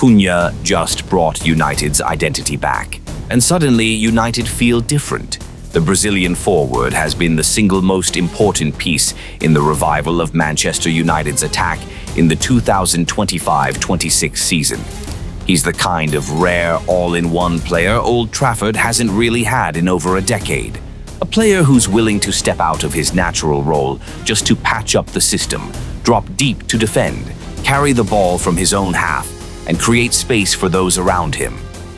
Cunha just brought United's identity back, and suddenly United feel different. The Brazilian forward has been the single most important piece in the revival of Manchester United's attack in the 2025-26 season. He's the kind of rare all-in-one player Old Trafford hasn't really had in over a decade. A player who's willing to step out of his natural role just to patch up the system, drop deep to defend, carry the ball from his own half, and create space for those around him.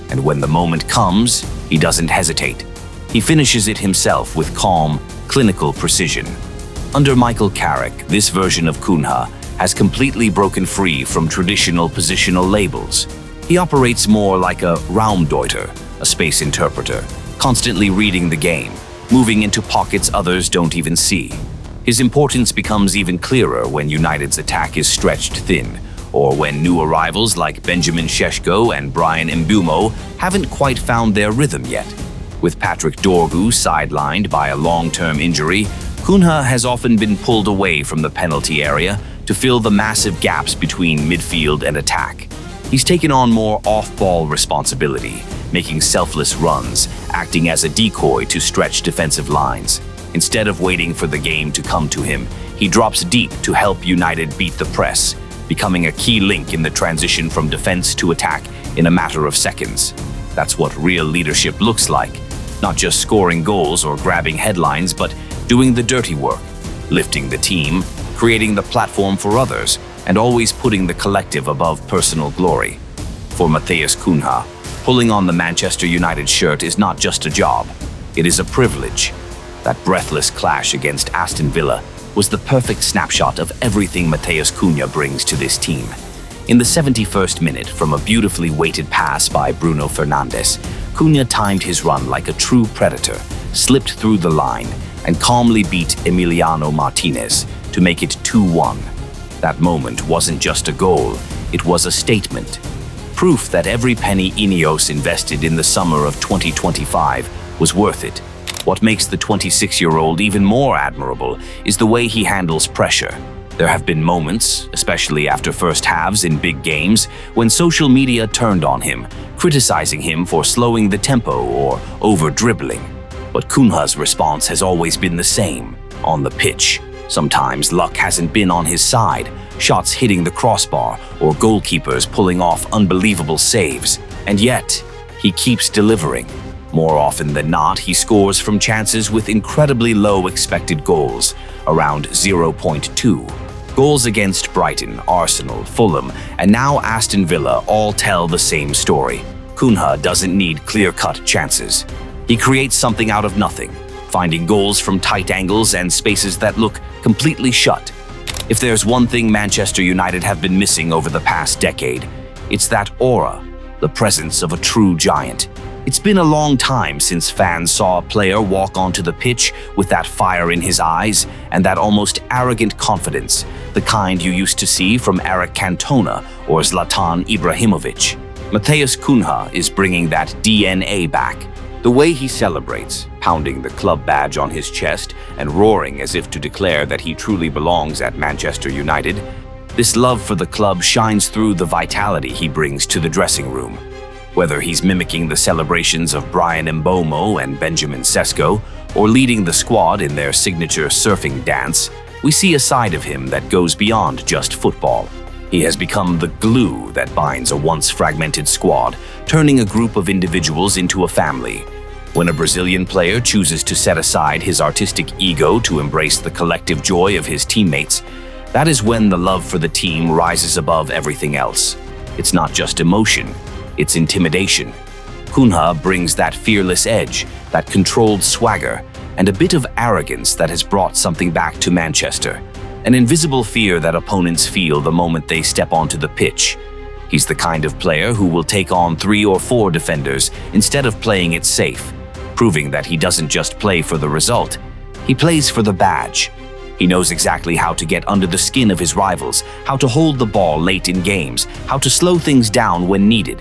And when the moment comes, he doesn't hesitate. He finishes it himself with calm, clinical precision. Under Michael Carrick, this version of Cunha has completely broken free from traditional positional labels. He operates more like a Raumdeuter, a space interpreter, constantly reading the game, moving into pockets others don't even see. His importance becomes even clearer when United's attack is stretched thin, or when new arrivals like Benjamin Šeško and Brian Mbeumo haven't quite found their rhythm yet. With Patrick Dorgu sidelined by a long-term injury, Cunha has often been pulled away from the penalty area to fill the massive gaps between midfield and attack. He's taken on more off-ball responsibility, making selfless runs, acting as a decoy to stretch defensive lines. Instead of waiting for the game to come to him, he drops deep to help United beat the press, becoming a key link in the transition from defense to attack in a matter of seconds. That's what real leadership looks like. Not just scoring goals or grabbing headlines, but doing the dirty work, lifting the team, creating the platform for others, and always putting the collective above personal glory. For Matheus Cunha, pulling on the Manchester United shirt is not just a job, it is a privilege. That breathless clash against Aston Villa was the perfect snapshot of everything Matheus Cunha brings to this team. In the 71st minute, from a beautifully weighted pass by Bruno Fernandes, Cunha timed his run like a true predator, slipped through the line, and calmly beat Emiliano Martinez to make it 2-1. That moment wasn't just a goal, it was a statement. Proof that every penny Ineos invested in the summer of 2025 was worth it. What makes the 26-year-old even more admirable is the way he handles pressure. There have been moments, especially after first halves in big games, when social media turned on him, criticizing him for slowing the tempo or over-dribbling. But Cunha's response has always been the same. On the pitch, sometimes luck hasn't been on his side, shots hitting the crossbar or goalkeepers pulling off unbelievable saves. And yet, he keeps delivering. More often than not, he scores from chances with incredibly low expected goals, around 0.2. Goals against Brighton, Arsenal, Fulham, and now Aston Villa all tell the same story. Cunha doesn't need clear-cut chances. He creates something out of nothing, finding goals from tight angles and spaces that look completely shut. If there's one thing Manchester United have been missing over the past decade, it's that aura, the presence of a true giant. It's been a long time since fans saw a player walk onto the pitch with that fire in his eyes and that almost arrogant confidence, the kind you used to see from Eric Cantona or Zlatan Ibrahimovic. Matheus Cunha is bringing that DNA back. The way he celebrates, pounding the club badge on his chest and roaring as if to declare that he truly belongs at Manchester United, this love for the club shines through the vitality he brings to the dressing room. Whether he's mimicking the celebrations of Brian Mbeumo and Benjamin Šeško, or leading the squad in their signature surfing dance, we see a side of him that goes beyond just football. He has become the glue that binds a once fragmented squad, turning a group of individuals into a family. When a Brazilian player chooses to set aside his artistic ego to embrace the collective joy of his teammates, that is when the love for the team rises above everything else. It's not just emotion, it's intimidation. Cunha brings that fearless edge, that controlled swagger, and a bit of arrogance that has brought something back to Manchester. An invisible fear that opponents feel the moment they step onto the pitch. He's the kind of player who will take on 3 or 4 defenders instead of playing it safe, proving that he doesn't just play for the result, he plays for the badge. He knows exactly how to get under the skin of his rivals, how to hold the ball late in games, how to slow things down when needed.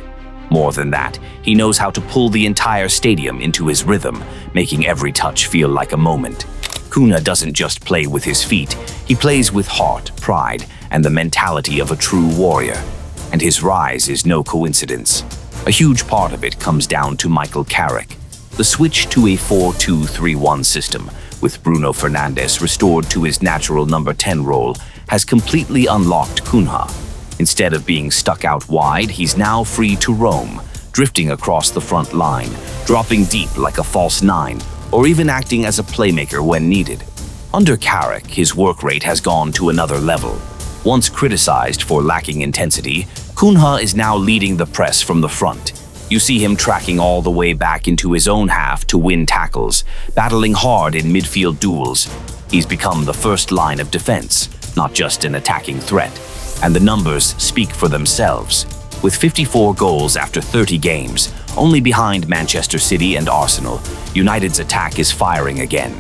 More than that, he knows how to pull the entire stadium into his rhythm, making every touch feel like a moment. Cunha doesn't just play with his feet, he plays with heart, pride, and the mentality of a true warrior. and his rise is no coincidence. A huge part of it comes down to Michael Carrick. The switch to a 4-2-3-1 system, with Bruno Fernandes restored to his natural number 10 role, has completely unlocked Cunha. Instead of being stuck out wide, he's now free to roam, drifting across the front line, dropping deep like a false nine, or even acting as a playmaker when needed. Under Carrick, his work rate has gone to another level. Once criticized for lacking intensity, Cunha is now leading the press from the front. You see him tracking all the way back into his own half to win tackles, battling hard in midfield duels. He's become the first line of defense, not just an attacking threat. And the numbers speak for themselves. With 54 goals after 30 games, only behind Manchester City and Arsenal, United's attack is firing again.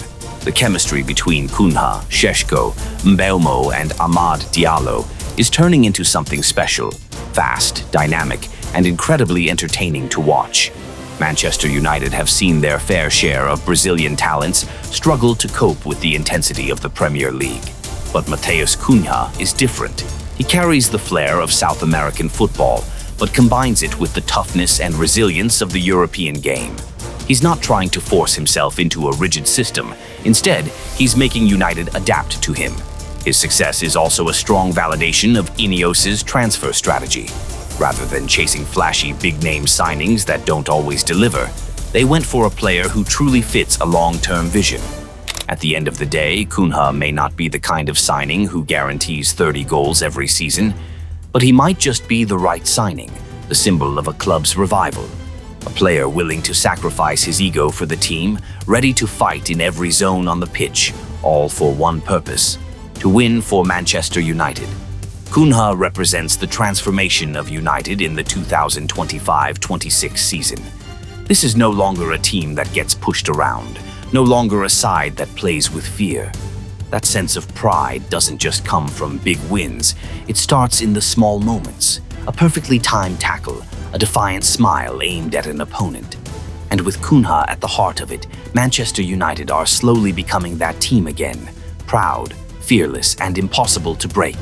The chemistry between Cunha, Šeško, Mbeumo and Amad Diallo is turning into something special, fast, dynamic, and incredibly entertaining to watch. Manchester United have seen their fair share of Brazilian talents struggle to cope with the intensity of the Premier League. But Matheus Cunha is different. He carries the flair of South American football, but combines it with the toughness and resilience of the European game. He's not trying to force himself into a rigid system. Instead, he's making United adapt to him. His success is also a strong validation of Ineos's transfer strategy. Rather than chasing flashy big-name signings that don't always deliver, they went for a player who truly fits a long-term vision. At the end of the day, Cunha may not be the kind of signing who guarantees 30 goals every season, but he might just be the right signing, the symbol of a club's revival. A player willing to sacrifice his ego for the team, ready to fight in every zone on the pitch, all for one purpose: to win for Manchester United. Cunha represents the transformation of United in the 2025-26 season. This is no longer a team that gets pushed around, no longer a side that plays with fear. That sense of pride doesn't just come from big wins, it starts in the small moments. A perfectly timed tackle, a defiant smile aimed at an opponent. And with Cunha at the heart of it, Manchester United are slowly becoming that team again. Proud, fearless, and impossible to break.